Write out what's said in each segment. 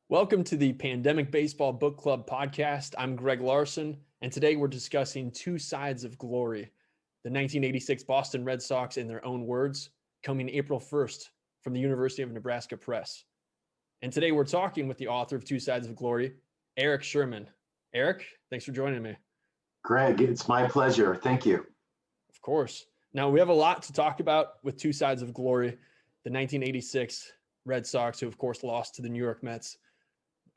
Welcome to the Pandemic Baseball Book Club podcast. I'm Greg Larson, and today we're discussing Two Sides of Glory, the 1986 Boston Red Sox in their own words, coming April 1st from the University of Nebraska Press. And today we're talking with the author of Two Sides of Glory, Erik Sherman. Erik, thanks for joining me. Greg, it's my pleasure. Thank you. Of course. Now, we have a lot to talk about with Two Sides of Glory, the 1986 Red Sox, who of course lost to the New York Mets.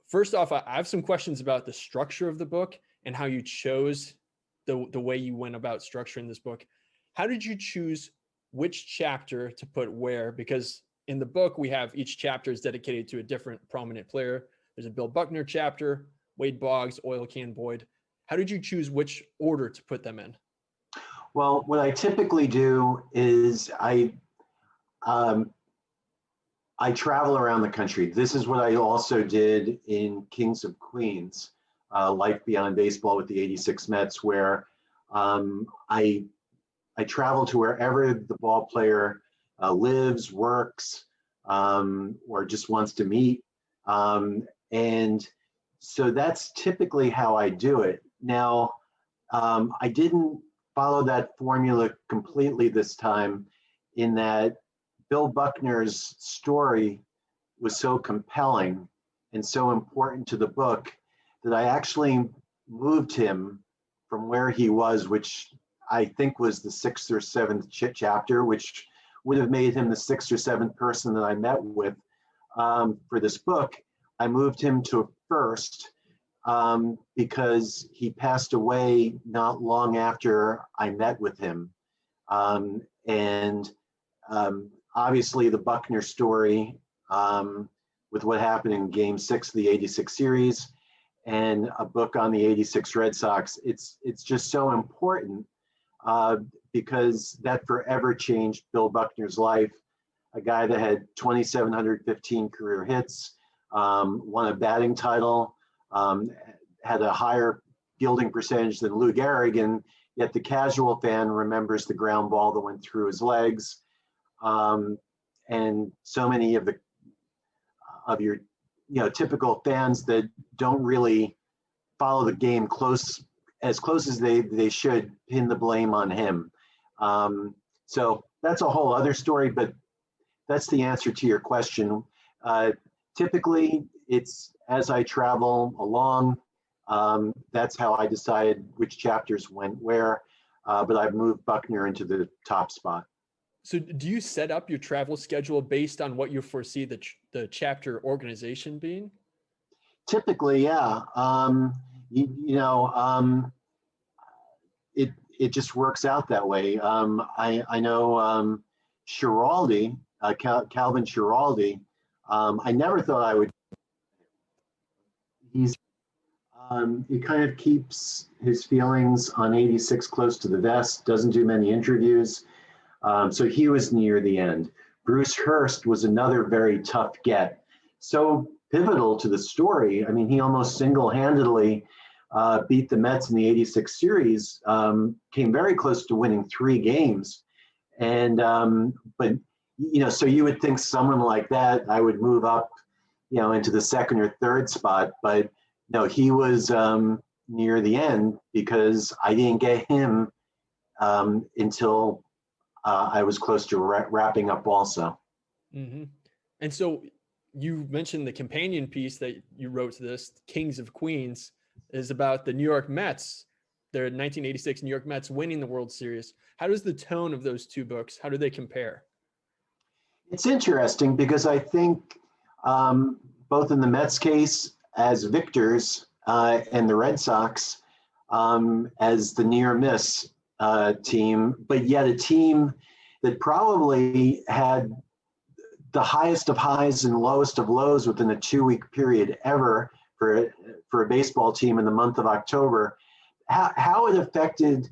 First off, I have some questions about the structure of the book and how you chose the way you went about structuring this book. How did you choose which chapter to put where? Because in the book, we have each chapter is dedicated to a different prominent player. There's a Bill Buckner chapter, Wade Boggs, Oil Can Boyd. How did you choose which order to put them in? Well, what I typically do is I travel around the country. This is what I also did in Kings of Queens, Life Beyond Baseball with the 86 Mets, where I travel to wherever the ball player lives, works, or just wants to meet. And so that's typically how I do it. Now, I didn't follow that formula completely this time, in that Bill Buckner's story was so compelling and so important to the book that I actually moved him from where he was, which I think was the 6th or 7th chapter, which would have made him the 6th or 7th person that I met with for this book. I moved him to first because he passed away not long after I met with him. Obviously, the Buckner story with what happened in Game 6 of the 86 series and a book on the 86 Red Sox, it's just so important because that forever changed Bill Buckner's life. A guy that had 2,715 career hits, won a batting title, had a higher fielding percentage than Lou Gehrig, and yet the casual fan remembers the ground ball that went through his legs. And so many of your typical fans that don't really follow the game as close as they should pin the blame on him. So that's a whole other story, but that's the answer to your question. Typically, it's as I travel along, that's how I decide which chapters went where, but I've moved Buckner into the top spot. So do you set up your travel schedule based on what you foresee the chapter organization being? Typically, yeah. It just works out that way. I know Schiraldi, Calvin Schiraldi. I never thought I would. He kind of keeps his feelings on 86 close to the vest. Doesn't do many interviews. So he was near the end. Bruce Hurst was another very tough get. So pivotal to the story. I mean, he almost single-handedly beat the Mets in the 86 series, came very close to winning 3 games. And, but, so you would think someone like that, I would move up, into the 2nd or 3rd spot. But no, he was near the end because I didn't get him until I was close to wrapping up also. Mm-hmm. And so you mentioned the companion piece that you wrote to this, Kings of Queens, is about the New York Mets, their 1986 New York Mets winning the World Series. How does the tone of those two books, how do they compare? It's interesting because I think both in the Mets case as victors and the Red Sox as the near miss team, but yet a team that probably had the highest of highs and lowest of lows within a 2-week period ever for a baseball team in the month of October. How it affected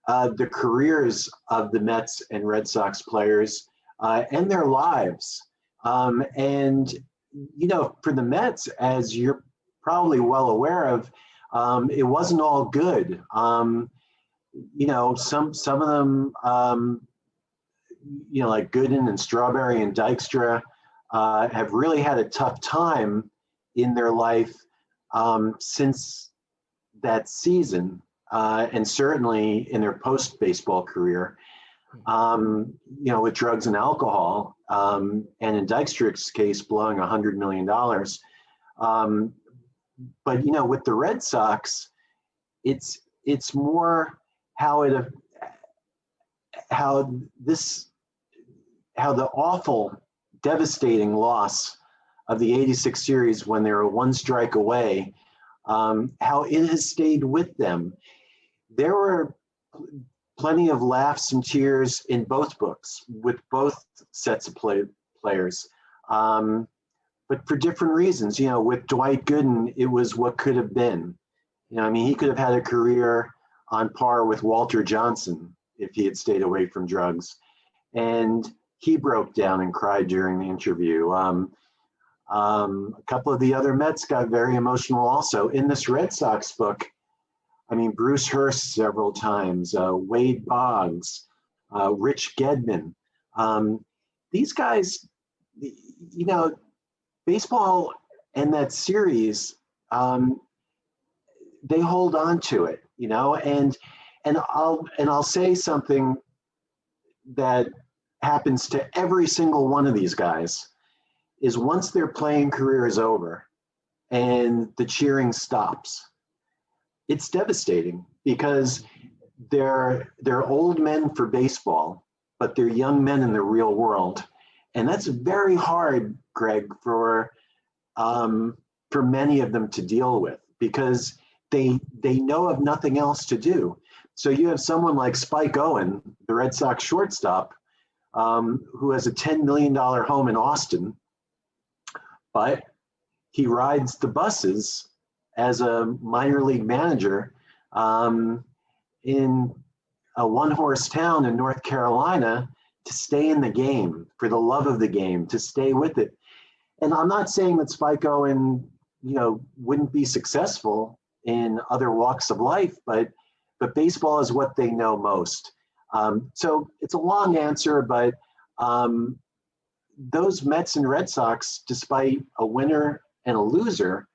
the careers of the Mets and Red Sox players and their lives. And, for the Mets, as you're probably well aware of, it wasn't all good. Some of them, like Gooden and Strawberry and Dykstra, have really had a tough time in their life since that season, and certainly in their post-baseball career, with drugs and alcohol, and in Dykstra's case, blowing $100 million. But with the Red Sox, it's more how the awful, devastating loss of the '86 series when they were one strike away, how it has stayed with them. There were plenty of laughs and tears in both books with both sets of players, but for different reasons. With Dwight Gooden, it was what could have been. He could have had a career on par with Walter Johnson if he had stayed away from drugs. And he broke down and cried during the interview. A couple of the other Mets got very emotional also. In this Red Sox book, Bruce Hurst several times, Wade Boggs, Rich Gedman. These guys, baseball and that series, they hold on to it, and I'll say something that happens to every single one of these guys is once their playing career is over and the cheering stops, it's devastating because they're old men for baseball, but they're young men in the real world. And that's very hard, Greg, for many of them to deal with because they know of nothing else to do. So you have someone like Spike Owen, the Red Sox shortstop, who has a $10 million home in Austin, but he rides the buses as a minor league manager in a one-horse town in North Carolina to stay in the game, for the love of the game, to stay with it. And I'm not saying that Spike Owen, wouldn't be successful in other walks of life, but baseball is what they know most. So it's a long answer, but those Mets and Red Sox, despite a winner and a loser,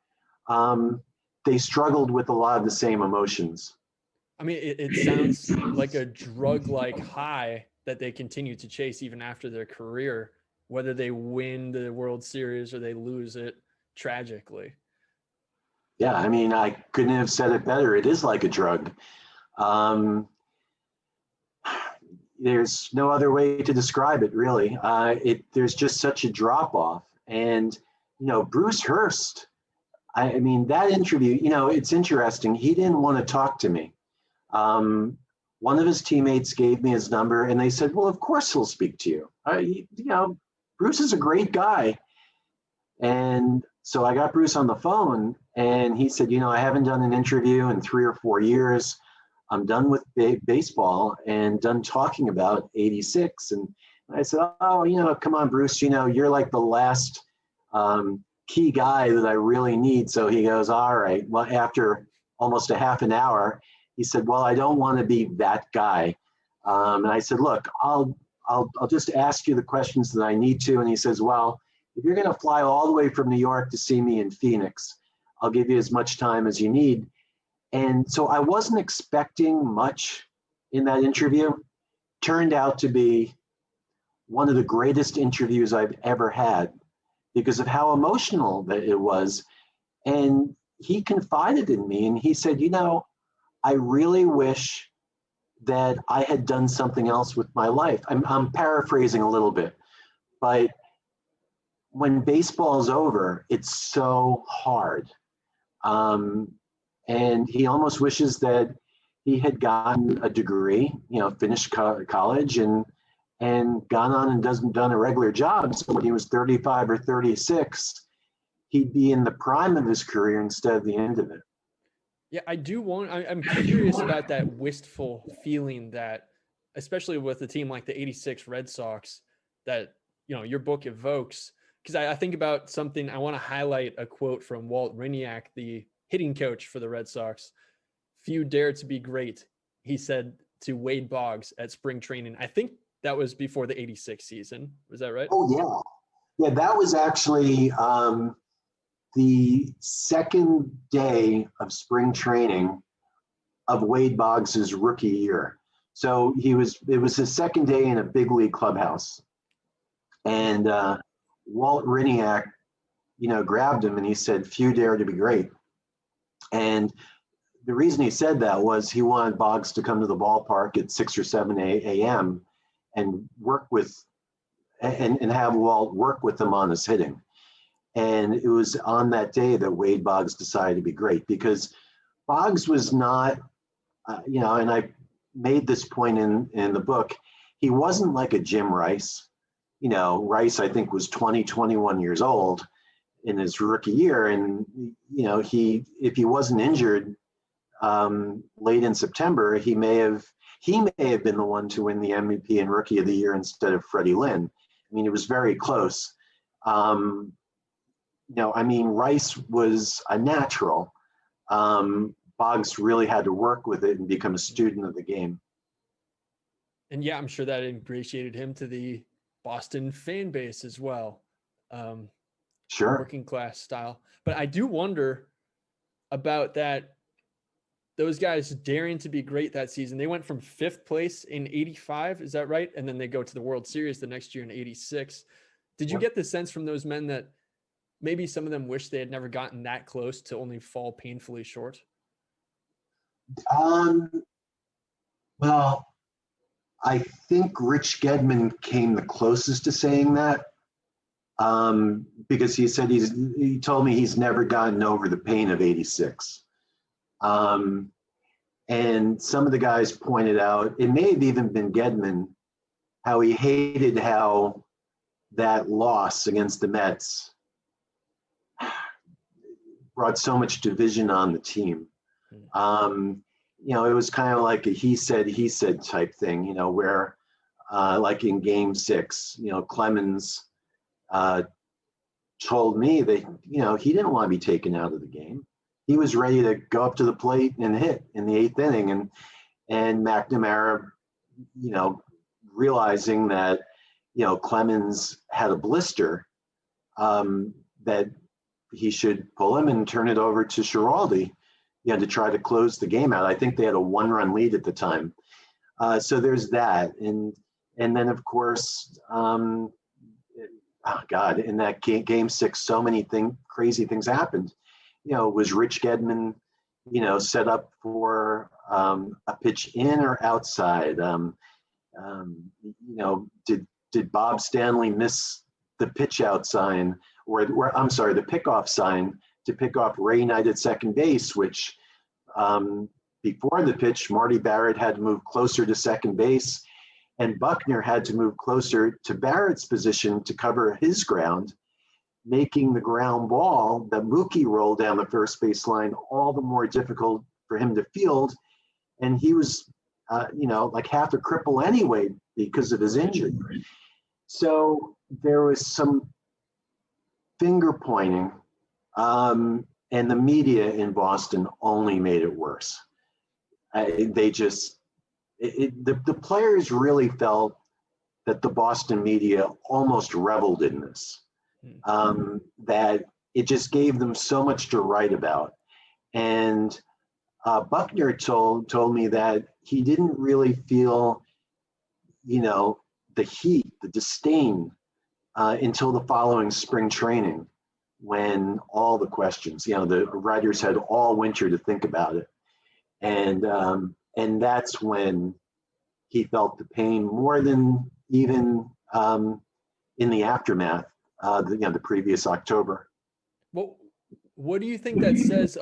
they struggled with a lot of the same emotions. It sounds like a drug-like high that they continue to chase even after their career, whether they win the World Series or they lose it tragically. Yeah, I couldn't have said it better. It is like a drug. There's no other way to describe it, really. There's just such a drop-off. And, Bruce Hurst, that interview, it's interesting. He didn't want to talk to me. One of his teammates gave me his number and they said, well, of course he'll speak to you. Bruce is a great guy. And so I got Bruce on the phone and he said, I haven't done an interview in 3 or 4 years. I'm done with baseball and done talking about '86. And I said, oh, come on, Bruce, you're like the last key guy that I really need. So he goes, all right. Well, after almost a half an hour, he said, well, I don't want to be that guy. And I said, look, I'll just ask you the questions that I need to. And he says, well, if you're going to fly all the way from New York to see me in Phoenix, I'll give you as much time as you need. And so I wasn't expecting much in that interview. Turned out to be one of the greatest interviews I've ever had because of how emotional that it was. And he confided in me and he said, I really wish that I had done something else with my life. I'm paraphrasing a little bit, but when baseball is over, it's so hard. And he almost wishes that he had gotten a degree, finished college and gone on and done a regular job. So when he was 35 or 36, he'd be in the prime of his career instead of the end of it. Yeah, I'm curious about that wistful feeling that, especially with a team like the '86 Red Sox, that, your book evokes. Because I think about something, I want to highlight a quote from Walt Hriniak, the hitting coach for the Red Sox. Few dare to be great, he said to Wade Boggs at spring training. I think that was before the 86 season. Was that right? Oh, yeah. Yeah, that was actually the second day of spring training of Wade Boggs' rookie year. So it was his second day in a big league clubhouse. And Walt Riniak, grabbed him and he said, few dare to be great. And the reason he said that was he wanted Boggs to come to the ballpark at 6 or 7 a.m. and work with, and have Walt work with him on his hitting. And it was on that day that Wade Boggs decided to be great, because Boggs was not, and I made this point in the book, he wasn't like a Jim Rice. Rice, I think, was 21 years old in his rookie year. And, if he wasn't injured late in September, he may have been the one to win the MVP and Rookie of the Year instead of Freddie Lynn. I mean, it was very close. Rice was a natural. Boggs really had to work with it and become a student of the game. And yeah, I'm sure that ingratiated him to the Boston fan base as well. Sure. Working class style. But I do wonder about that. Those guys daring to be great that season. They went from 5th place in 85. Is that right? And then they go to the World Series the next year in 86. Did you get the sense from those men that maybe some of them wish they had never gotten that close to only fall painfully short? Well, I think Rich Gedman came the closest to saying that, because he said he told me he's never gotten over the pain of 86. And some of the guys pointed out, it may have even been Gedman, how he hated how that loss against the Mets brought so much division on the team. It was kind of like a he said type thing, where like in Game 6, Clemens told me that, he didn't want to be taken out of the game. He was ready to go up to the plate and hit in the 8th inning. And McNamara, realizing that, Clemens had a blister, that he should pull him and turn it over to Schiraldi, to try to close the game out. I think they had a 1-run lead at the time. So there's that. And then, of course, in that game 6, so many crazy things happened. Was Rich Gedman, set up for a pitch in or outside? Did Bob Stanley miss the pitch out sign, or the pickoff sign to pick off Ray Knight at second base, which before the pitch, Marty Barrett had to move closer to second base, and Buckner had to move closer to Barrett's position to cover his ground, making the ground ball that Mookie rolled down the first base line all the more difficult for him to field. And he was, like half a cripple anyway because of his injury. So there was some finger pointing, and the media in Boston only made it worse. The players really felt that the Boston media almost reveled in this. That it just gave them so much to write about. And Buckner told me that he didn't really feel, the heat, the disdain, until the following spring training, when all the questions, the writers had all winter to think about it. And that's when he felt the pain more than even in the aftermath. The previous October. Well, what do you think that says?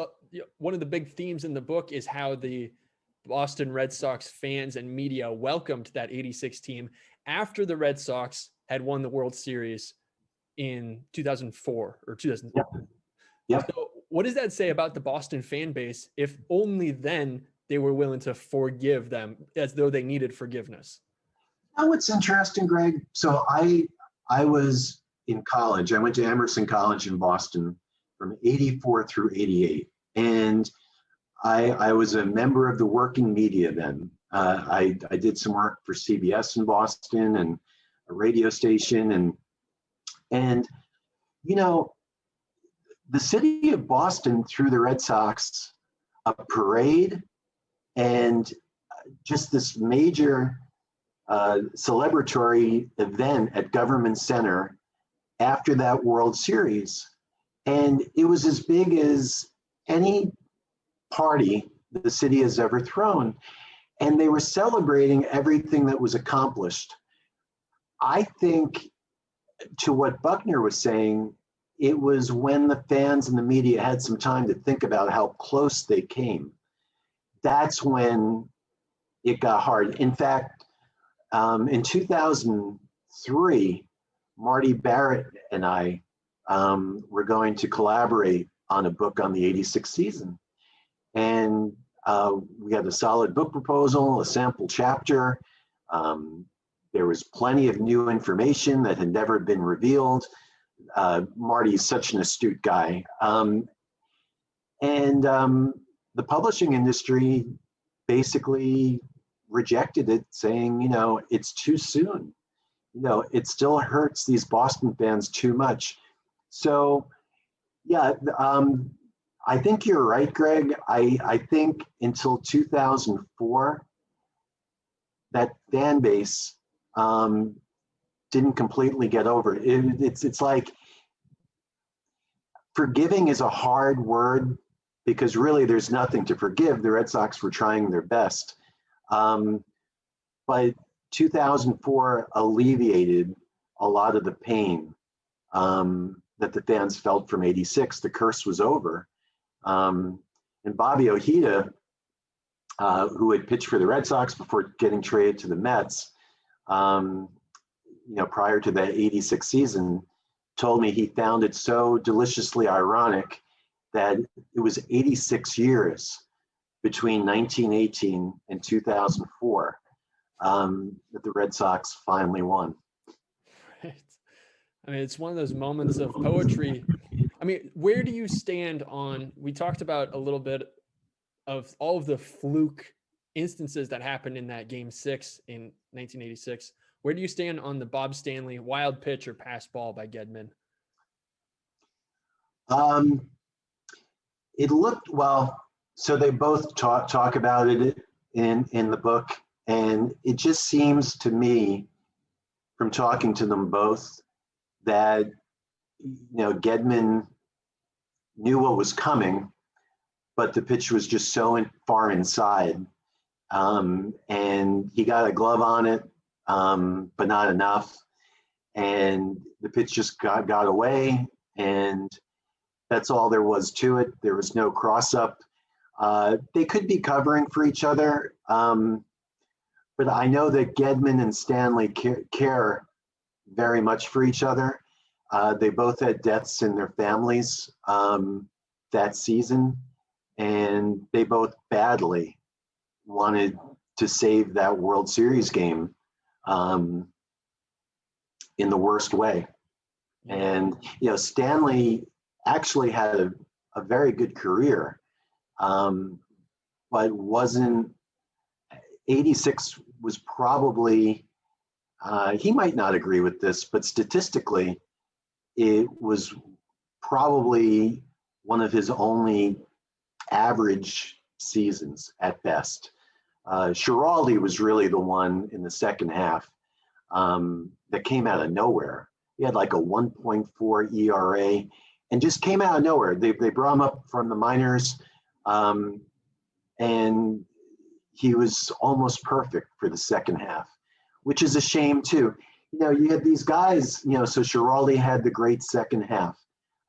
One of the big themes in the book is how the Boston Red Sox fans and media welcomed that 86 team after the Red Sox had won the World Series in 2004 or 2000. Yep. So what does that say about the Boston fan base if only then they were willing to forgive them as though they needed forgiveness? Oh, it's interesting, Greg. So I was in college. I went to Emerson College in Boston from 84 through 88. And I was a member of the working media then. I did some work for CBS in Boston and a radio station, and you know, the city of Boston threw the Red Sox a parade and just this major celebratory event at Government Center after that World Series. And it was as big as any party the city has ever thrown. And they were celebrating everything that was accomplished. I think, to what Buckner was saying, it was when the fans and the media had some time to think about how close they came. That's when it got hard. In fact, in 2003, Marty Barrett and I were going to collaborate on a book on the '86 season. And we had a solid book proposal, a sample chapter. There was plenty of new information that had never been revealed. Marty is such an astute guy. And the publishing industry basically rejected it, saying, you know, it's too soon. You know, it still hurts these Boston fans too much. So, yeah, I think you're right, Greg. I think until 2004, that fan base didn't completely get over it. It's like, forgiving is a hard word because really there's nothing to forgive. The Red Sox were trying their best. But 2004 alleviated a lot of the pain that the fans felt from '86. The curse was over. And Bobby Ojeda, who had pitched for the Red Sox before getting traded to the Mets, you know, prior to the '86 season, told me he found it so deliciously ironic that it was 86 years between 1918 and 2004 that the Red Sox finally won. Right. I mean, it's one of those moments of poetry. I mean, where do you stand on, we talked about a little bit of all of the fluke instances that happened in that game 6 in 1986. Where do you stand on the Bob Stanley wild pitch or pass ball by Gedman? It looked, well, so they both talk about it in the book, and it just seems to me, from talking to them both, that, you know, Gedman knew what was coming, but the pitch was just so far inside, and he got a glove on it, but not enough, and the pitch just got away, and that's all there was to it. There was no cross up. They could be covering for each other, but I know that Gedman and Stanley care very much for each other. They both had deaths in their families that season, and they both badly wanted to save that World Series game in the worst way. And, you know, Stanley actually had a very good career, but wasn't, '86 was probably, he might not agree with this, but statistically, it was probably one of his only average seasons at best. Schiraldi was really the one in the second half that came out of nowhere. He had like a 1.4 ERA and just came out of nowhere. They brought him up from the minors, and he was almost perfect for the second half, which is a shame too. You know, you had these guys, you know, so Schiraldi had the great second half,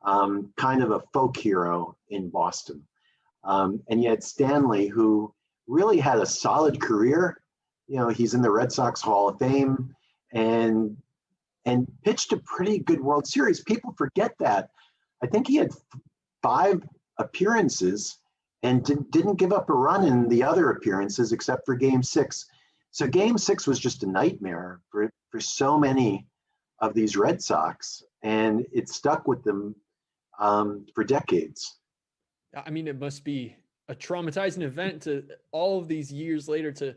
kind of a folk hero in Boston. And you had Stanley, who really had a solid career. You know, he's in the Red Sox Hall of Fame and pitched a pretty good World Series. People forget that. I think he had 5 appearances and didn't give up a run in the other appearances except for Game 6. So Game 6 was just a nightmare for so many of these Red Sox, and it stuck with them for decades. I mean, it must be a traumatizing event to all of these years later to,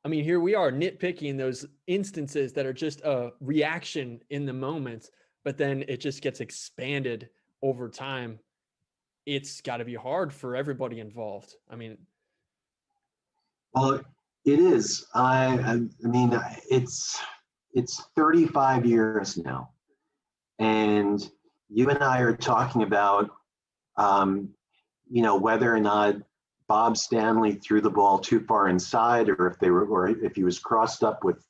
I mean, here we are nitpicking those instances that are just a reaction in the moment, but then it just gets expanded over time. It's got to be hard for everybody involved. I mean, Well, it is. I mean, it's 35 years now, and you and I are talking about, um, whether or not Bob Stanley threw the ball too far inside, or if he was crossed up with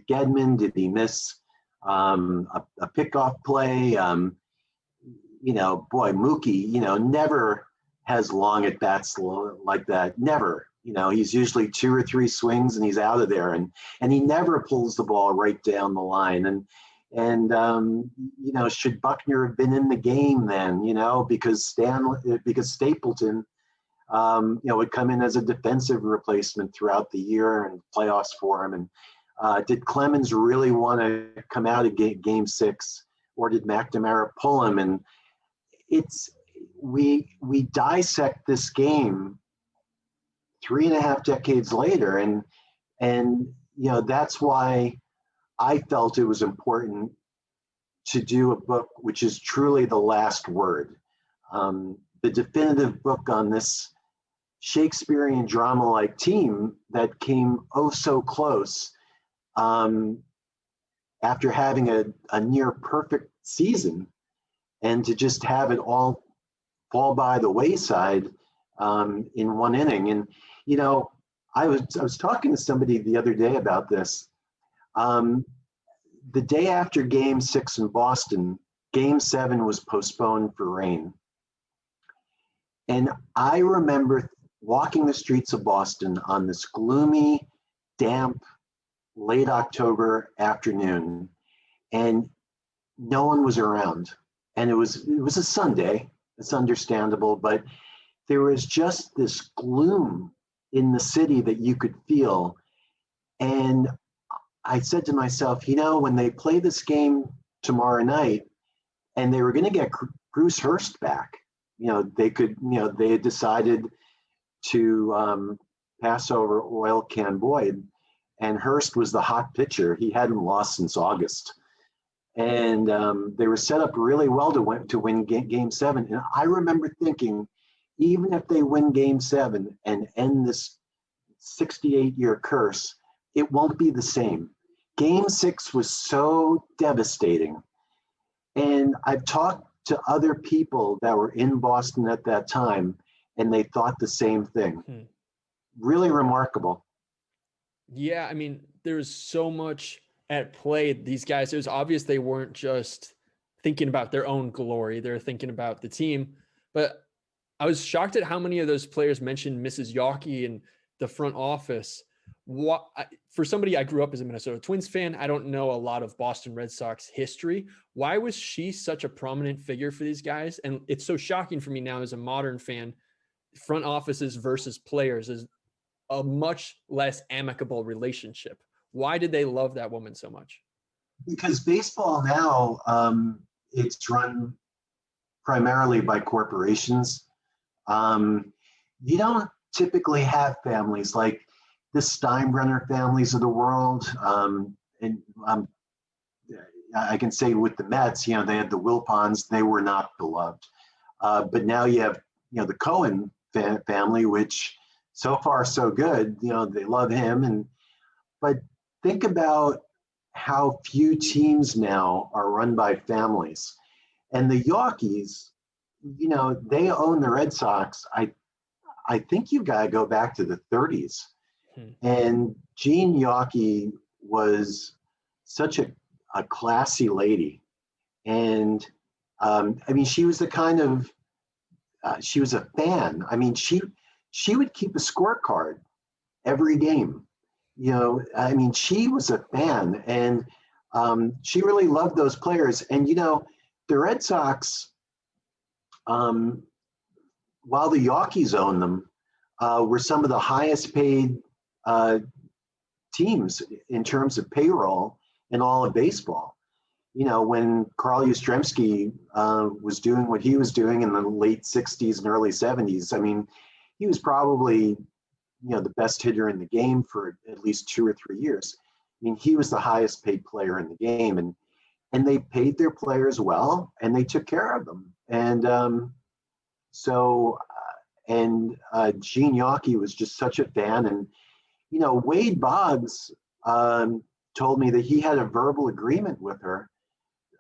Gedman. Did he miss a pickoff play? Boy, Mookie, never has long at bats like that. Never. He's usually 2 or 3 swings and he's out of there, and he never pulls the ball right down the line. And should Buckner have been in the game then? Because Stapleton, would come in as a defensive replacement throughout the year and playoffs for him. And did Clemens really want to come out of game 6, or did McNamara pull him? And we dissect this game 3.5 decades later, and that's why I felt it was important to do a book which is truly the last word, the definitive book on this Shakespearean drama-like team that came oh so close, after having a near perfect season, and to just have it all fall by the wayside in one inning. And I was talking to somebody the other day about this. The day after Game 6 in Boston, Game 7 was postponed for rain. And I remember walking the streets of Boston on this gloomy, damp, late October afternoon, and no one was around. And it was a Sunday. It's understandable, but there was just this gloom in the city that you could feel. And I said to myself, when they play this game tomorrow night, and they were going to get Bruce Hurst back, they had decided to pass over Oil Can Boyd, and Hurst was the hot pitcher. He hadn't lost since August. And they were set up really well to win game 7. And I remember thinking, even if they win game 7 and end this 68-year curse, it won't be the same. Game 6 was so devastating. And I've talked to other people that were in Boston at that time, and they thought the same thing. Really remarkable. Yeah, I mean, there's so much at play. These guys, it was obvious they weren't just thinking about their own glory. They're thinking about the team. But I was shocked at how many of those players mentioned Mrs. Yawkey in the front office. For somebody, I grew up as a Minnesota Twins fan. I don't know a lot of Boston Red Sox history. Why was she such a prominent figure for these guys? And it's so shocking for me now as a modern fan. Front offices versus players is a much less amicable relationship. Why did they love that woman so much? Because baseball now, it's run primarily by corporations. You don't typically have families like the Steinbrenner families of the world. I can say with the Mets, they had the Wilpons, they were not beloved. But now you have, the Cohen family, which so far so good. They love him. But think about how few teams now are run by families. And the Yankees, they own the Red Sox. I think you got to go back to the 30s. And Jean Yawkey was such a classy lady. And she was the kind of, she was a fan. She would keep a scorecard every game. She was a fan, and she really loved those players. And, the Red Sox, while the Yankees owned them, were some of the highest paid teams in terms of payroll in all of baseball. when Carl Yastrzemski was doing what he was doing in the late 60s and early 70s, I mean, he was probably, the best hitter in the game for at least 2 or 3 years. I mean, he was the highest paid player in the game, and they paid their players well, and they took care of them. And Gene Yawkey was just such a fan. And, Wade Boggs told me that he had a verbal agreement with her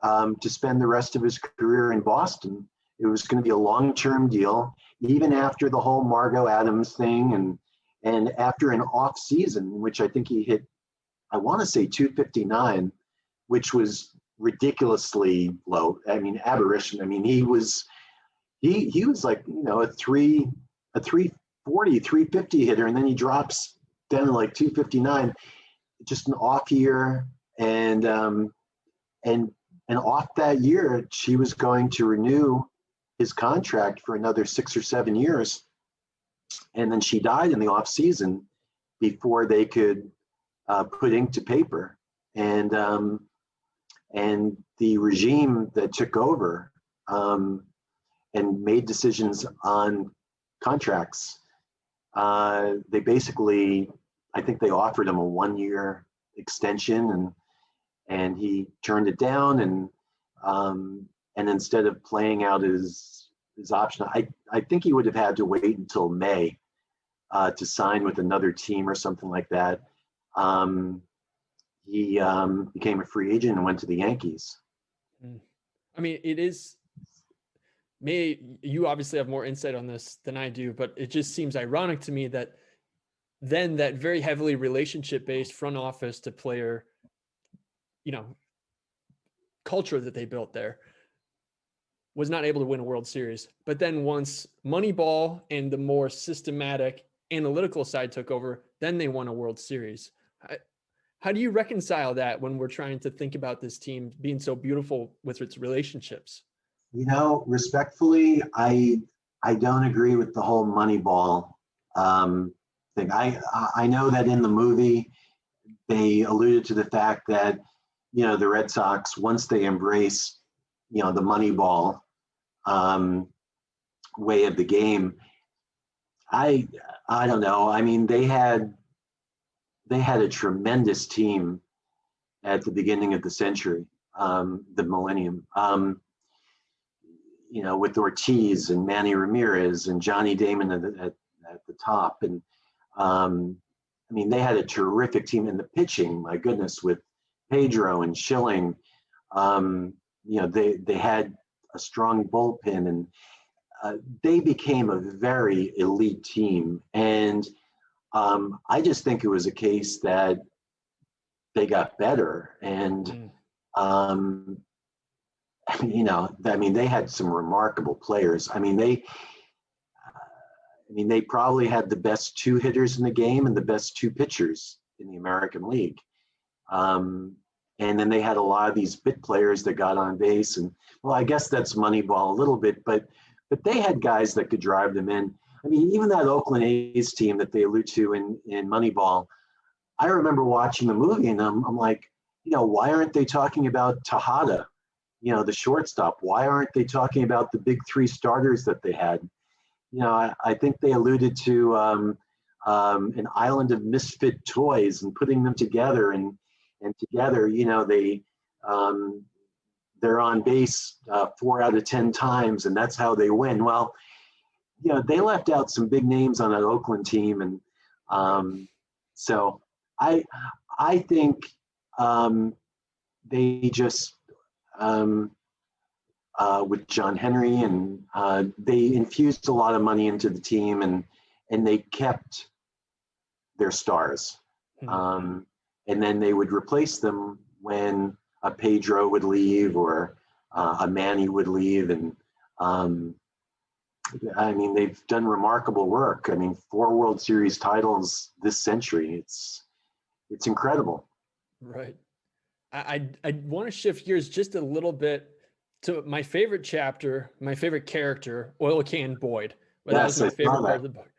to spend the rest of his career in Boston. It was going to be a long-term deal, even after the whole Margot Adams thing, and after an off season, which I think he hit, I want to say 259, which was ridiculously low. I mean, aberration. I mean, he was like, a 340, 350 hitter, and then he drops down to like 259, just an off year. And off that year, she was going to renew his contract for another 6 or 7 years. And then she died in the off season before they could put ink to paper. And the regime that took over and made decisions on contracts, they basically, I think they offered him a 1-year extension, and he turned it down, and instead of playing out his option, I think he would have had to wait until May to sign with another team or something like that. He became a free agent and went to the Yankees. I mean, it is, you obviously have more insight on this than I do, but it just seems ironic to me that then that very heavily relationship-based front office to player, culture that they built there was not able to win a World Series. But then once Moneyball and the more systematic analytical side took over, then they won a World Series. How do you reconcile that when we're trying to think about this team being so beautiful with its relationships? Respectfully, I don't agree with the whole Moneyball thing. I know that in the movie, they alluded to the fact that, the Red Sox, once they embrace, the Moneyball way of the game, I don't know. I mean, they had a tremendous team at the beginning of the century, the millennium, with Ortiz and Manny Ramirez and Johnny Damon at the top. And I mean, they had a terrific team in the pitching, my goodness, with Pedro and Schilling. They had a strong bullpen, and they became a very elite team. And I just think it was a case that they got better. And, they had some remarkable players. I mean, they probably had the best 2 hitters in the game and the best 2 pitchers in the American League. And then they had a lot of these bit players that got on base. And, well, I guess that's Moneyball a little bit, but they had guys that could drive them in. I mean, even that Oakland A's team that they allude to in Moneyball, I remember watching the movie, and I'm like, why aren't they talking about Tejada, the shortstop? Why aren't they talking about the big 3 starters that they had? I think they alluded to an island of misfit toys and putting them together, and together, they're on base 4 out of 10 times, and that's how they win. Well, they left out some big names on that Oakland team, and so I think they just with John Henry, and they infused a lot of money into the team, and they kept their stars. And then they would replace them when a Pedro would leave or a Manny would leave. And they've done remarkable work. I mean, 4 World Series titles this century. It's incredible. Right. I want to shift gears just a little bit to my favorite chapter, my favorite character, Oil Can Boyd. Well, yes, that was my favorite part of the book.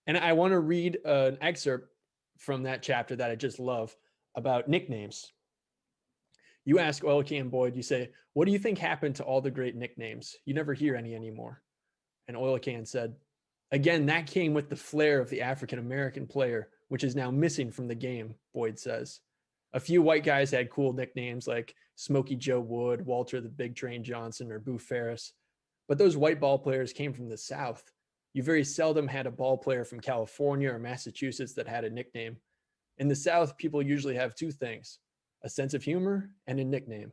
And I want to read an excerpt from that chapter that I just love about nicknames. You ask Oil Can Boyd, you say, what do you think happened to all the great nicknames? You never hear any anymore. And Oil Can said, again, that came with the flair of the African-American player, which is now missing from the game, Boyd says. A few white guys had cool nicknames like Smokey Joe Wood, Walter the Big Train Johnson, or Boo Ferris. But those white ball players came from the South. You very seldom had a ball player from California or Massachusetts that had a nickname. In the South, people usually have two things, a sense of humor and a nickname.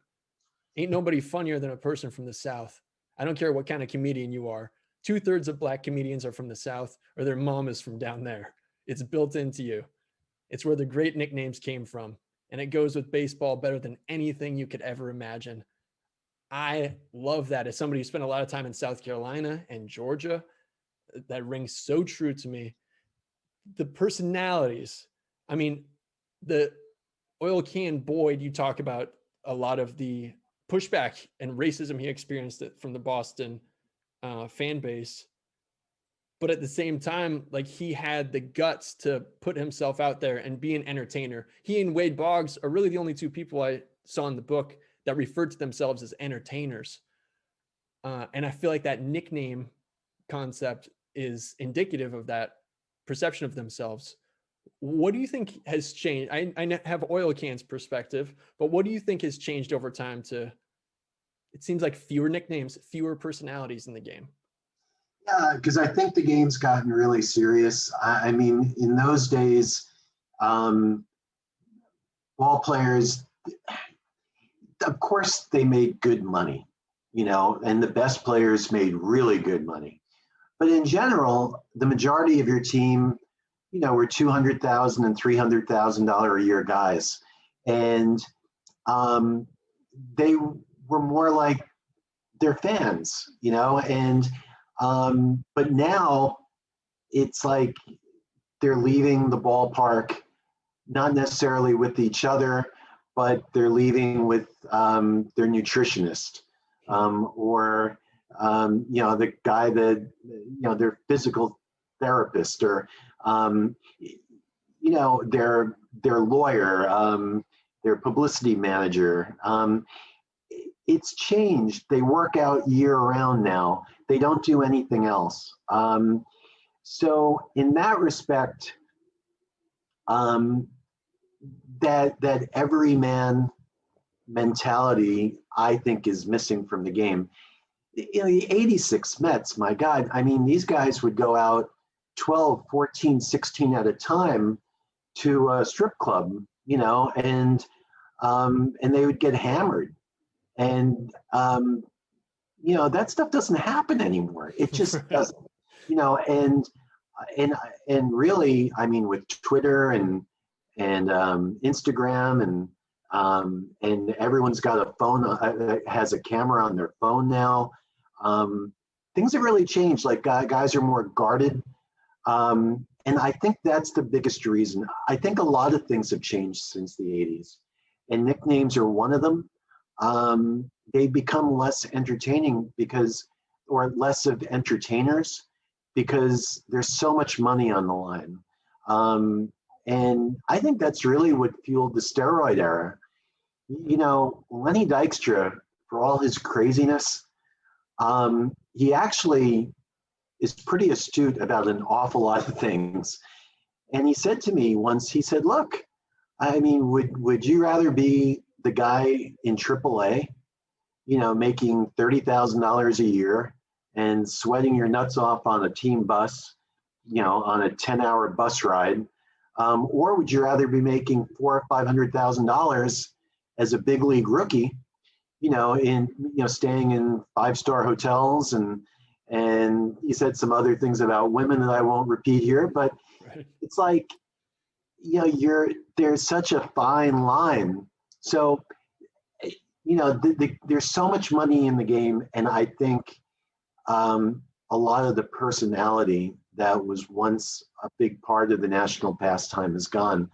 Ain't nobody funnier than a person from the South. I don't care what kind of comedian you are. 2/3 of Black comedians are from the South, or their mom is from down there. It's built into you. It's where the great nicknames came from, and it goes with baseball better than anything you could ever imagine. I love that. As somebody who spent a lot of time in South Carolina and Georgia, that rings so true to me. The personalities, I mean, the Oil Can Boyd, you talk about a lot of the pushback and racism he experienced from the Boston fan base. But at the same time, like, he had the guts to put himself out there and be an entertainer. He and Wade Boggs are really the only two people I saw in the book that referred to themselves as entertainers. And I feel like that nickname concept is indicative of that perception of themselves. What do you think has changed? I have Oil Can's perspective, but what do you think has changed over time to, it seems like fewer nicknames, fewer personalities in the game? Yeah, because I think the game's gotten really serious. I mean, in those days, ball players, of course, they made good money, and the best players made really good money. But in general, the majority of your team, were $200,000 and $300,000 a year guys, and they were more like their fans, and but now it's like they're leaving the ballpark, not necessarily with each other, but they're leaving with their nutritionist, or the guy that, their physical therapist, or their lawyer, their publicity manager. It's changed. They work out year round now. They don't do anything else. So in that respect, that everyman mentality, I think, is missing from the game. The 86 Mets, my God, I mean, these guys would go out 12, 14, 16 at a time to a strip club, and they would get hammered. And, that stuff doesn't happen anymore. It just doesn't, and really, I mean, with Twitter and Instagram, and everyone's got a phone, has a camera on their phone now. Things have really changed. Like, guys are more guarded. And I think that's the biggest reason. I think a lot of things have changed since the 80s, and nicknames are one of them. They become less entertaining or less of entertainers, because there's so much money on the line. And I think that's really what fueled the steroid era. Lenny Dykstra, for all his craziness, he actually is pretty astute about an awful lot of things. And he said to me once, he said, look, I mean, would you rather be the guy in AAA, making $30,000 a year and sweating your nuts off on a team bus, on a 10-hour bus ride? Or would you rather be making $400,000 or $500,000 as a big league rookie, staying in 5-star hotels, and he said some other things about women that I won't repeat here, but right. It's like, there's such a fine line. So, there's so much money in the game, and I think a lot of the personality that was once a big part of the national pastime is gone.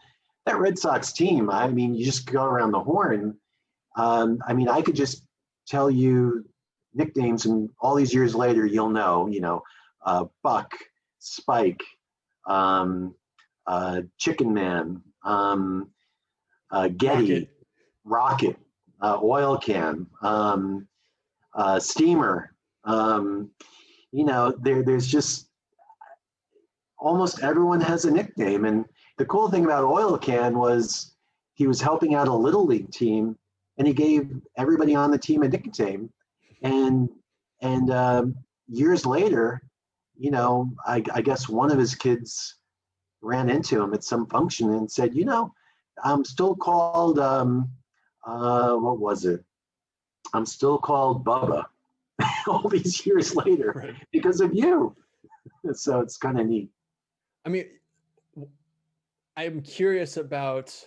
That Red Sox team, I mean, you just go around the horn. I mean, I could just tell you nicknames, and all these years later, you'll know, Buck, Spike, Chicken Man, Getty, Rocket. oil can, steamer. There's just almost everyone has a nickname. And the cool thing about Oil Can was he was helping out a little league team, and he gave everybody on the team a nickname. And years later, I guess one of his kids ran into him at some function and said, I'm still called, what was it? I'm still called Bubba all these years later Right. because of you. So it's kind of neat. I mean, I'm curious about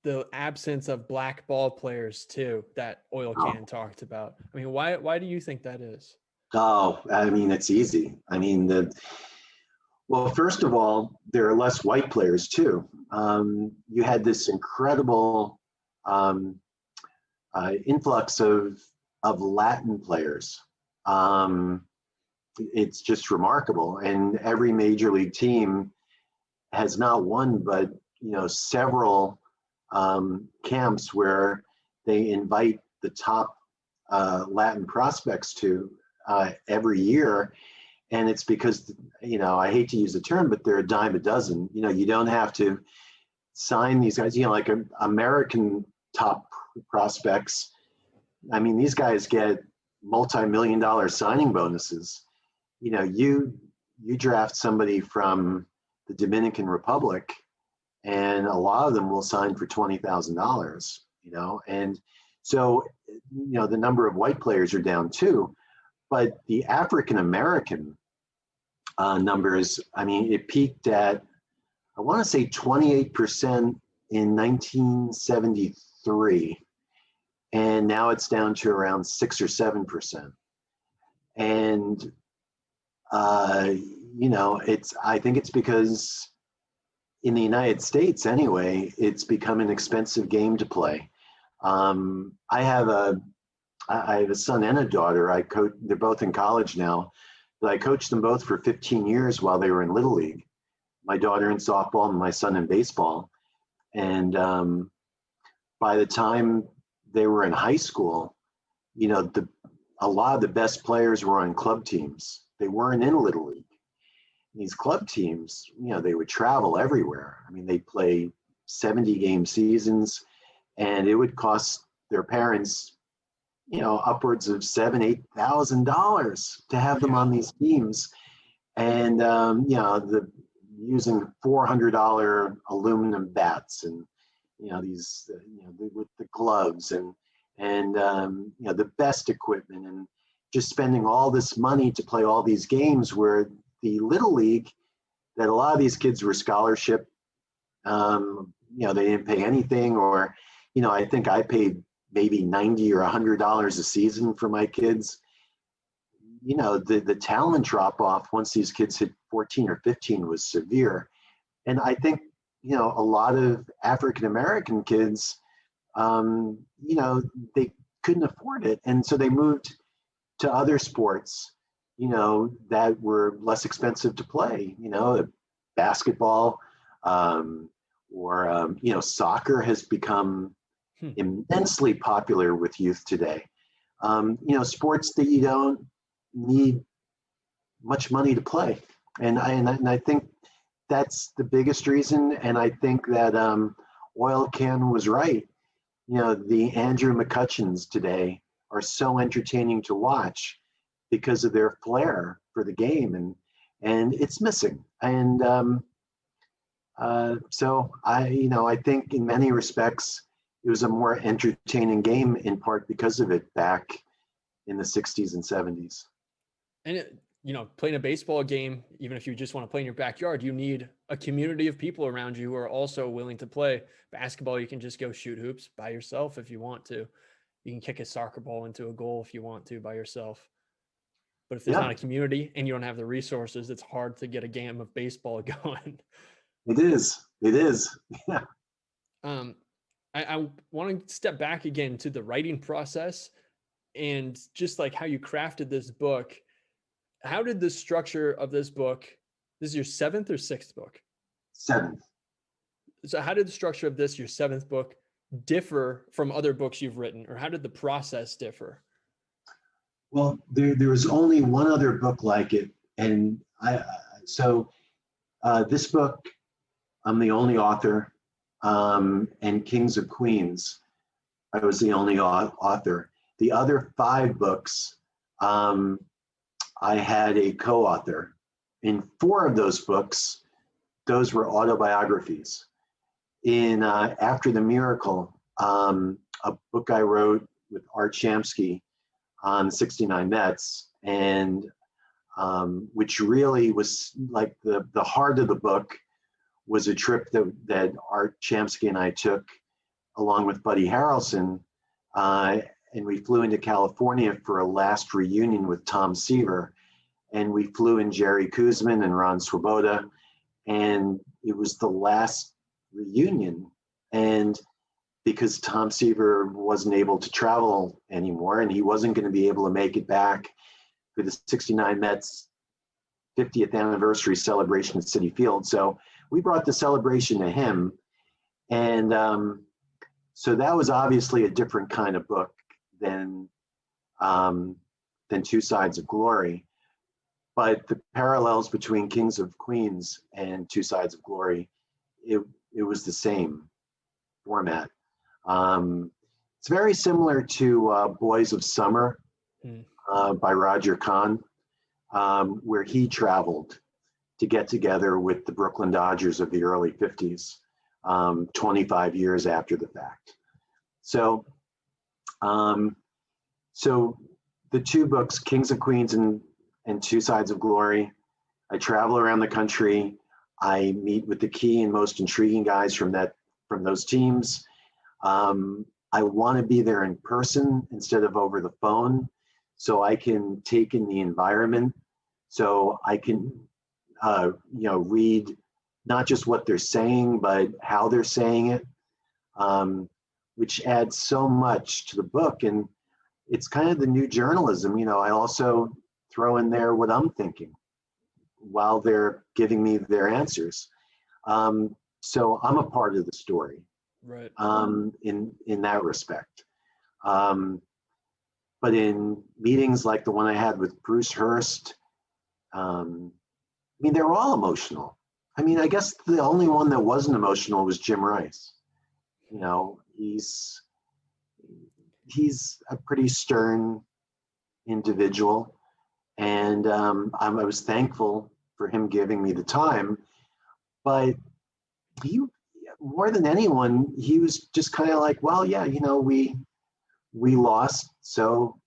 the absence of black ball players too that Oil Can talked about. I mean, why do you think that is? Oh, I mean, it's easy. I mean, well, first of all, there are less white players too. You had this incredible influx of Latin players. It's just remarkable, and every major league team has not one but several camps where they invite the top Latin prospects to every year. And it's because, I hate to use the term, but they're a dime a dozen. You don't have to sign these guys, like American top prospects. I mean, these guys get multi-million-dollar signing bonuses. You draft somebody from the Dominican Republic, and a lot of them will sign for $20,000, and so, the number of white players are down too, but the African American numbers, I mean, it peaked at, I want to say 28% in 1973, and now it's down to around 6 or 7%. And, I think it's because in the United States anyway, it's become an expensive game to play. I have a son and a daughter. They're both in college now, but I coached them both for 15 years while they were in Little League. My daughter in softball and my son in baseball. And by the time they were in high school, a lot of the best players were on club teams. They weren't in Little League. These club teams, they would travel everywhere. I mean, they play 70-game seasons, and it would cost their parents, upwards of $7,000-8,000 to have them on these teams. And using $400 aluminum bats, and these with the gloves, and the best equipment, and just spending all this money to play all these games, where the Little League, that a lot of these kids were scholarship, they didn't pay anything, or I think I paid maybe $90 or $100 a season for my kids. The talent drop off once these kids hit 14 or 15 was severe. And I think, a lot of African American kids, they couldn't afford it. And so they moved to other sports, that were less expensive to play, basketball, or soccer has become immensely popular with youth today. Sports that you don't need much money to play. And I think that's the biggest reason. And I think that Oil Can was right. The Andrew McCutcheons today are so entertaining to watch because of their flair for the game, and it's missing. And so I think in many respects it was a more entertaining game, in part because of it, back in the 60s and 70s. And playing a baseball game, even if you just want to play in your backyard, you need a community of people around you who are also willing to play. Basketball, you can just go shoot hoops by yourself if you want to. You can kick a soccer ball into a goal if you want to by yourself. But if there's not a community and you don't have the resources, it's hard to get a game of baseball going. It is. Yeah. I want to step back again to the writing process, and just like how you crafted this book. How did the structure of this book, this is your 7th or 6th book? 7th. So how did the structure of this, your 7th book, differ from other books you've written, or how did the process differ? Well, there was only one other book like it, and this book, I'm the only author, and Kings of Queens, I was the only author. The other 5 books, I had a co-author. In 4 of those books, those were autobiographies. In After the Miracle, a book I wrote with Art Shamsky on 69 Mets, and which really was like the heart of the book was a trip that Art Shamsky and I took along with Buddy Harrelson, and we flew into California for a last reunion with Tom Seaver, and we flew in Jerry Kuzman and Ron Swoboda, and it was the last reunion, and because Tom Seaver wasn't able to travel anymore and he wasn't going to be able to make it back for the 69 Mets 50th anniversary celebration at Citi Field. So we brought the celebration to him. And so that was obviously a different kind of book than Two Sides of Glory. But the parallels between Kings of Queens and Two Sides of Glory, it was the same format. It's very similar to Boys of Summer by Roger Kahn, where he traveled to get together with the Brooklyn Dodgers of the early 50s, 25 years after the fact. So, so the 2 books, Kings of Queens and Two Sides of Glory, I travel around the country. I meet with the key and most intriguing guys from those teams. I want to be there in person instead of over the phone, so I can take in the environment, so I can read not just what they're saying, but how they're saying it, which adds so much to the book. And it's kind of the new journalism. I also throw in there what I'm thinking while they're giving me their answers. So I'm a part of the story. Right. In that respect. But in meetings like the one I had with Bruce Hurst, they were all emotional. I guess the only one that wasn't emotional was Jim Rice. He's a pretty stern individual, and I was thankful for him giving me the time, but more than anyone, he was just kind of like, well, yeah, we lost, so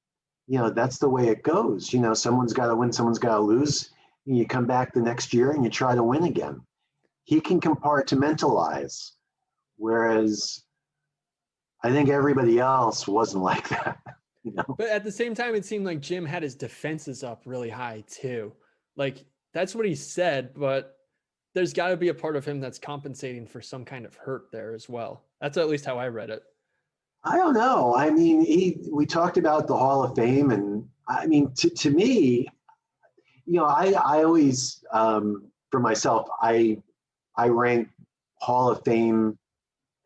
that's the way it goes. Someone's got to win, someone's got to lose. And you come back the next year and you try to win again. He can compartmentalize, whereas I think everybody else wasn't like that. But at the same time, it seemed like Jim had his defenses up really high too. Like, that's what he said, but there's got to be a part of him that's compensating for some kind of hurt there as well. That's at least how I read it. I don't know. We talked about the Hall of Fame, and to me, I always, for myself, I rank Hall of Fame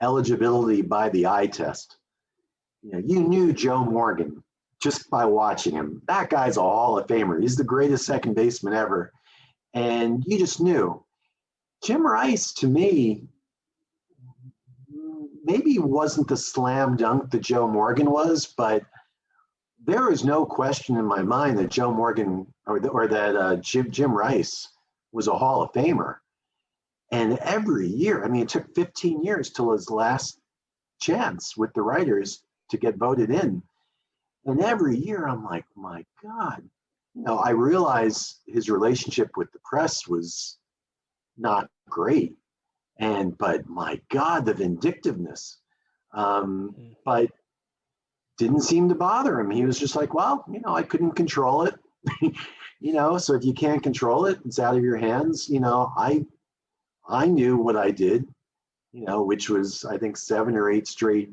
eligibility by the eye test. You knew Joe Morgan just by watching him. That guy's a Hall of Famer. He's the greatest second baseman ever. And you just knew. Jim Rice, to me, maybe wasn't the slam dunk that Joe Morgan was, but there is no question in my mind that Joe Morgan or that Jim Rice was a Hall of Famer. And every year, it took 15 years till his last chance with the writers to get voted in. And every year I'm like, my God, I realize his relationship with the press was not great. But my God, the vindictiveness, but didn't seem to bother him. He was just like, well, I couldn't control it, so if you can't control it, it's out of your hands. I knew what I did, which was, I think, 7 or 8 straight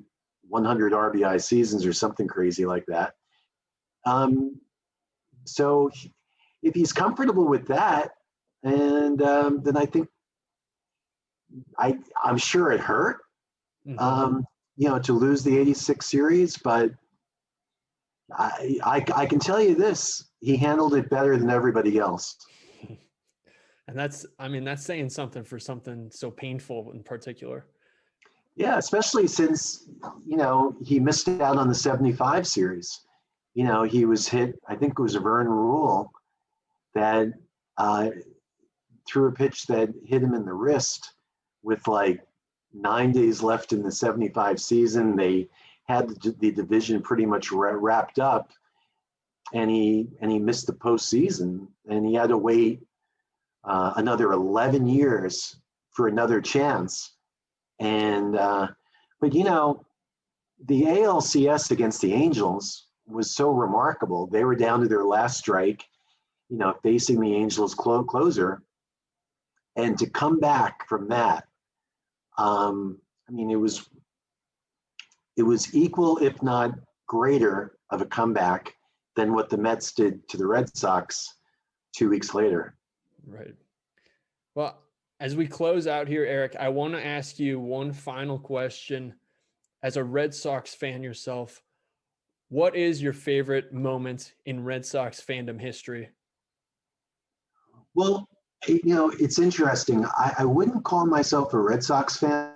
100 RBI seasons or something crazy like that. So if he's comfortable with that, and then I think I'm sure it hurt. Mm-hmm. to lose the 86 series, but I can tell you this, he handled it better than everybody else. And that's saying something for something so painful in particular. Yeah, especially since, he missed out on the 75 series. He was hit, I think it was a Vern Rule that threw a pitch that hit him in the wrist with like 9 days left in the 75 season. They had the division pretty much wrapped up, and he missed the postseason, and he had to wait another 11 years for another chance. And but the ALCS against the Angels was so remarkable. They were down to their last strike, facing the Angels closer, and to come back from that, it was equal, if not greater, of a comeback than what the Mets did to the Red Sox 2 weeks later. Right. Well, as we close out here, Erik, I want to ask you one final question. As a Red Sox fan yourself, what is your favorite moment in Red Sox fandom history? Well, it's interesting. I wouldn't call myself a Red Sox fan.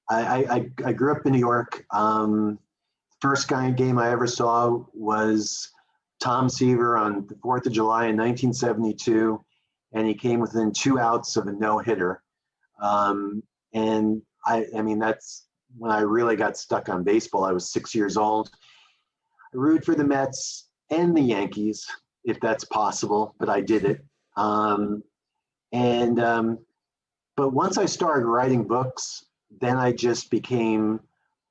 I grew up in New York. First game I ever saw was Tom Seaver on the 4th of July in 1972, and he came within 2 outs of a no-hitter. And that's when I really got stuck on baseball. I was 6 years old. I rooted for the Mets and the Yankees, if that's possible, but I did it. But once I started writing books, then I just became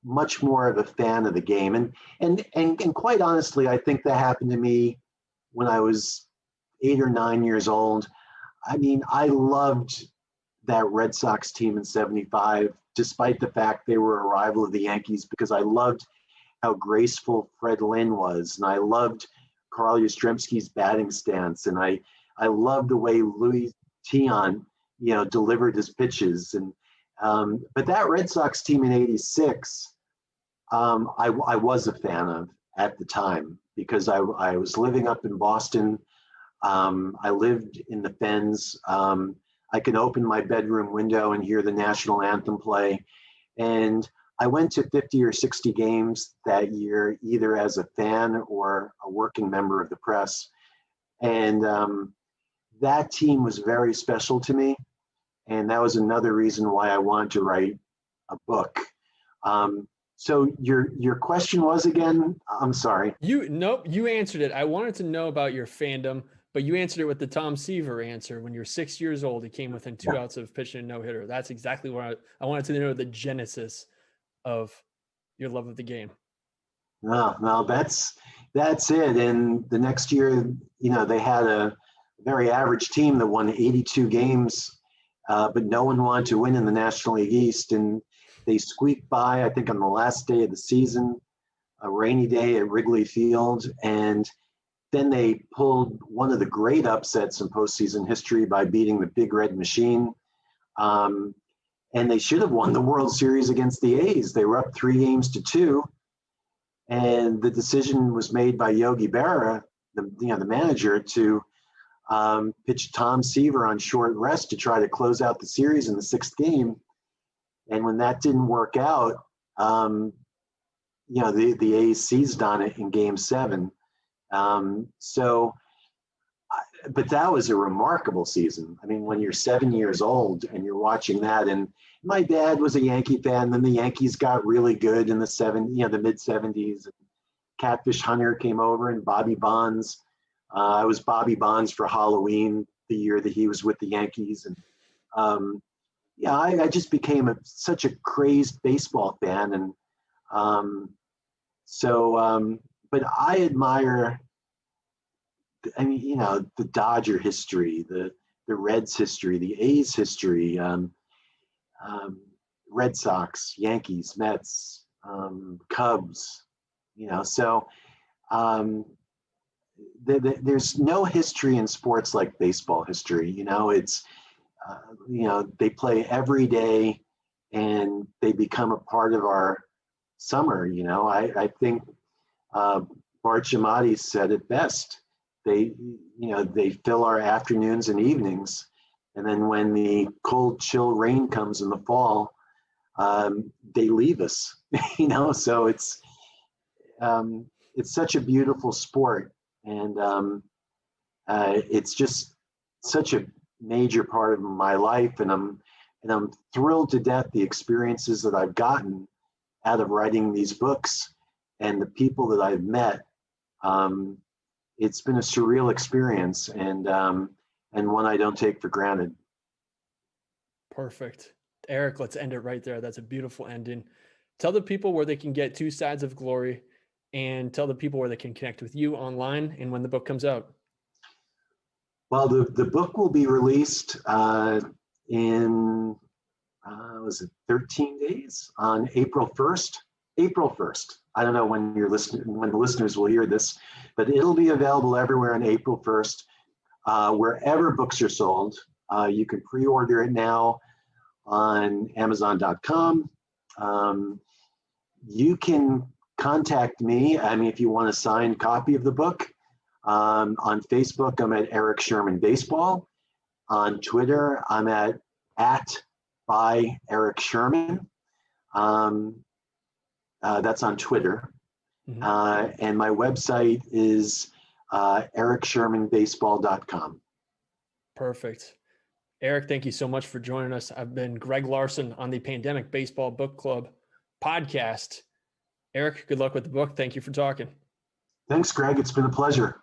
much more of a fan of the game. And quite honestly, I think that happened to me when I was 8 or 9 years old. I loved that Red Sox team in 75, despite the fact they were a rival of the Yankees, because I loved how graceful Fred Lynn was. And I loved Carl Yastrzemski's batting stance. And I loved the way Louis Tiant, delivered his pitches. And but that Red Sox team in 86, I was a fan of at the time, because I was living up in Boston. I lived in the Fens. I could open my bedroom window and hear the national anthem play. And I went to 50 or 60 games that year, either as a fan or a working member of the press. And that team was very special to me. And that was another reason why I wanted to write a book. So your question was again? I'm sorry. You answered it. I wanted to know about your fandom, but you answered it with the Tom Seaver answer. When you're 6 years old, he came within 2 outs of pitching a no-hitter. That's exactly what I wanted to know, the genesis of your love of the game. No, that's it. And the next year, they had a very average team that won 82 games, but no one wanted to win in the National League East. And they squeaked by, I think, on the last day of the season, a rainy day at Wrigley Field. And then they pulled one of the great upsets in postseason history by beating the Big Red Machine. And they should have won the World Series against the A's. They were up 3-2. And the decision was made by Yogi Berra, the manager, to pitch Tom Seaver on short rest to try to close out the series in the 6th game. And when that didn't work out, the A's seized on it in Game 7. But that was a remarkable season. When you're 7 years old and you're watching that, and my dad was a Yankee fan, then the Yankees got really good in the mid 70s. Catfish Hunter came over and Bobby Bonds. I was Bobby Bonds for Halloween the year that he was with the Yankees. And I just became such a crazed baseball fan. And but I admire, the Dodger history, the Reds history, the A's history, Red Sox, Yankees, Mets, Cubs, there's no history in sports like baseball history. It's, they play every day. and they become a part of our summer. I think Bart Giamatti said it best. They fill our afternoons and evenings, and then when the cold, chill rain comes in the fall, they leave us. So it's such a beautiful sport, and it's just such a major part of my life, and I'm thrilled to death the experiences that I've gotten out of writing these books and the people that I've met. It's been a surreal experience, and one I don't take for granted. Perfect. Erik, let's end it right there. That's a beautiful ending. Tell the people where they can get Two Sides of Glory, and tell the people where they can connect with you online and when the book comes out. Well, the book will be released in, was it 13 days, on April 1st? April 1st. I don't know when when the listeners will hear this, but it'll be available everywhere on April 1st. Wherever books are sold, you can pre-order it now on Amazon.com. You can contact me. If you want a signed copy of the book. On Facebook, I'm at Erik Sherman Baseball. On Twitter, I'm at by Erik Sherman. That's on Twitter. Mm-hmm. And my website is erikshermanbaseball.com. Perfect. Erik, thank you so much for joining us. I've been Greg Larson on the Pandemic Baseball Book Club podcast. Erik, good luck with the book. Thank you for talking. Thanks, Greg. It's been a pleasure.